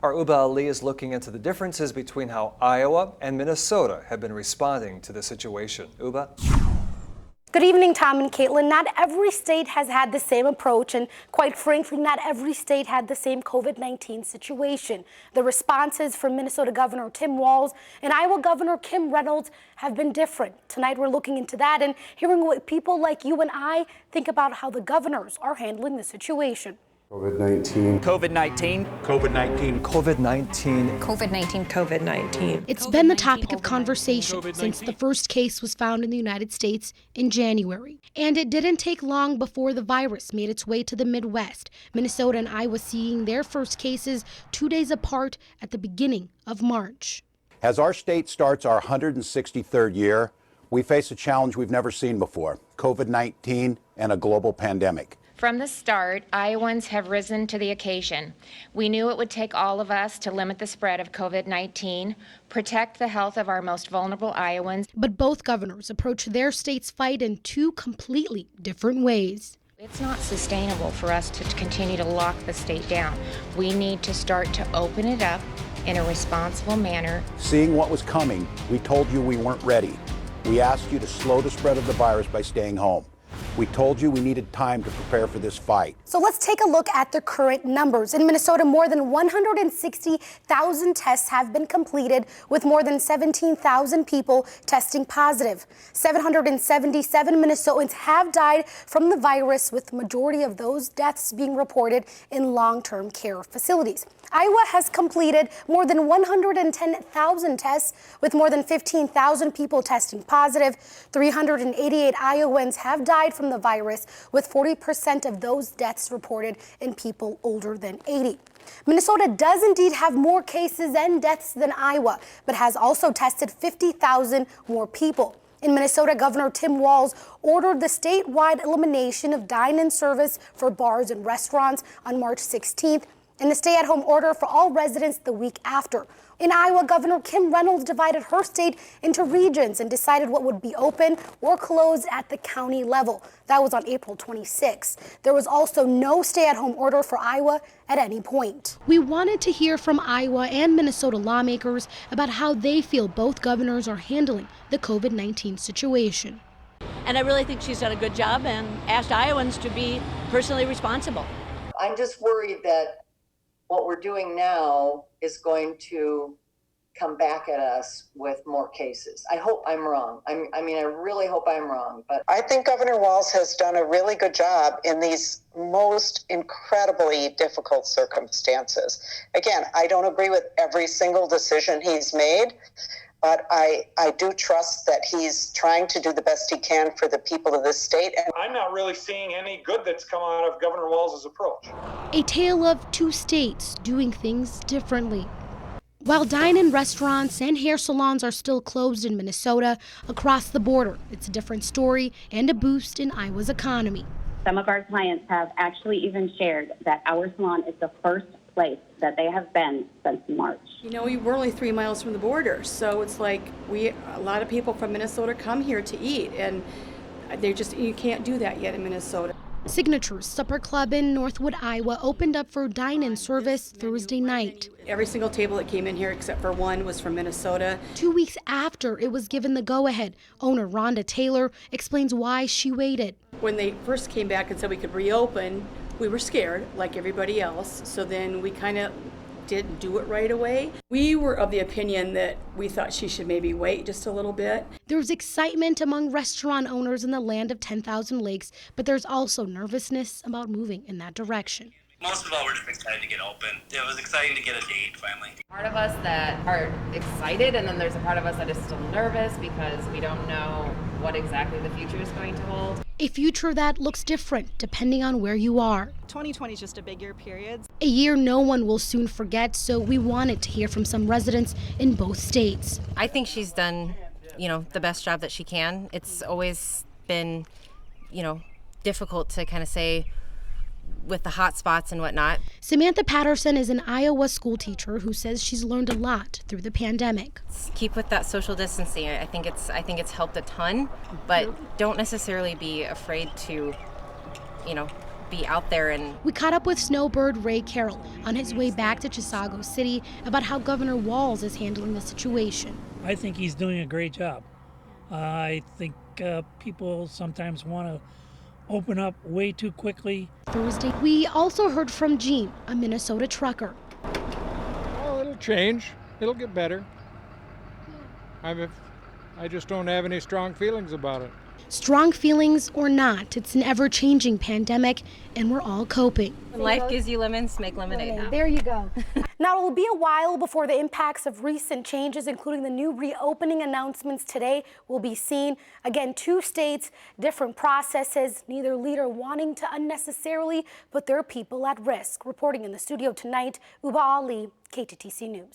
Our Uba Ali is looking into the differences between how Iowa and Minnesota have been responding to the situation. Uba? Good evening, Tom and Caitlin. Not every state has had the same approach, and quite frankly, not every state had the same COVID-19 situation. The responses from Minnesota Governor Tim Walz and Iowa Governor Kim Reynolds have been different. Tonight, we're looking into that and hearing what people like you and I think about how the governors are handling the situation. COVID-19. COVID-19. COVID-19. COVID-19. COVID-19. COVID-19. It's been the topic of conversation since the first case was found in the United States in January. And it didn't take long before the virus made its way to the Midwest. Minnesota and Iowa seeing their first cases 2 days apart at the beginning of March. As our state starts our 163rd year, we face a challenge we've never seen before: COVID-19 and a global pandemic. From the start, Iowans have risen to the occasion. We knew it would take all of us to limit the spread of COVID-19, protect the health of our most vulnerable Iowans. But both governors approach their state's fight in two completely different ways. It's not sustainable for us to continue to lock the state down. We need to start to open it up in a responsible manner. Seeing what was coming, we told you we weren't ready. We asked you to slow the spread of the virus by staying home. We told you we needed time to prepare for this fight. So let's take a look at the current numbers. In Minnesota, more than 160,000 tests have been completed, with more than 17,000 people testing positive. 777 Minnesotans have died from the virus, with the majority of those deaths being reported in long-term care facilities. Iowa has completed more than 110,000 tests, with more than 15,000 people testing positive. 388 Iowans have died from the virus, with 40% of those deaths reported in people older than 80. Minnesota does indeed have more cases and deaths than Iowa, but has also tested 50,000 more people. In Minnesota, Governor Tim Walz ordered the statewide elimination of dine-in service for bars and restaurants on March 16th, and the stay-at-home order for all residents the week after. In Iowa, Governor Kim Reynolds divided her state into regions and decided what would be open or closed at the county level. That was on April 26. There was also no stay-at-home order for Iowa at any point. We wanted to hear from Iowa and Minnesota lawmakers about how they feel both governors are handling the COVID-19 situation. And I really think she's done a good job and asked Iowans to be personally responsible. I'm just worried that what we're doing now is going to come back at us with more cases. I hope I'm wrong. I really hope I'm wrong. But I think Governor Walz has done a really good job in these most incredibly difficult circumstances. Again, I don't agree with every single decision he's made, but I do trust that he's trying to do the best he can for the people of this state. And I'm not really seeing any good that's come out of Governor Walz's approach. A tale of two states doing things differently. While dine-in restaurants and hair salons are still closed in Minnesota, across the border, it's a different story and a boost in Iowa's economy. Some of our clients have actually even shared that our salon is the first place that they have been since March. You know, we're only 3 miles from the border, so it's like a lot of people from Minnesota come here to eat, and you can't do that yet in Minnesota. Signature's Supper Club in Northwood, Iowa opened up for dine-in service Thursday night. Every single table that came in here except for one was from Minnesota. 2 weeks after it was given the go-ahead, owner Rhonda Taylor explains why she waited. When they first came back and said we could reopen, we were scared like everybody else, so then we kind of didn't do it right away. We were of the opinion that we thought she should maybe wait just a little bit. There's excitement among restaurant owners in the land of 10,000 lakes, but there's also nervousness about moving in that direction. Most of all, we're just excited to get open. It was exciting to get a date finally. Part of us that are excited, and then there's a part of us that is still nervous because we don't know what exactly the future is going to hold. A future that looks different depending on where you are. 2020 is just a big year period. A year no one will soon forget, so we wanted to hear from some residents in both states. I think she's done, the best job that she can. It's always been, difficult to kind of say with the hot spots and whatnot. Samantha Patterson is an Iowa school teacher who says she's learned a lot through the pandemic. Keep with that social distancing. I think it's helped a ton, but don't necessarily be afraid to, be out there. And we caught up with snowbird Ray Carroll on his way back to Chisago City about how Governor Walz is handling the situation. I think he's doing a great job. I think people sometimes want to open up way too quickly. Thursday, we also heard from Gene, a Minnesota trucker. Oh, it'll change. It'll get better. I just don't have any strong feelings about it. Strong feelings or not, it's an ever-changing pandemic, and we're all coping. When life gives you lemons, make lemonade. There you go. Now, it will be a while before the impacts of recent changes, including the new reopening announcements today, will be seen. Again, 2 states, different processes, neither leader wanting to unnecessarily put their people at risk. Reporting in the studio tonight, Uba Ali, KTTC News.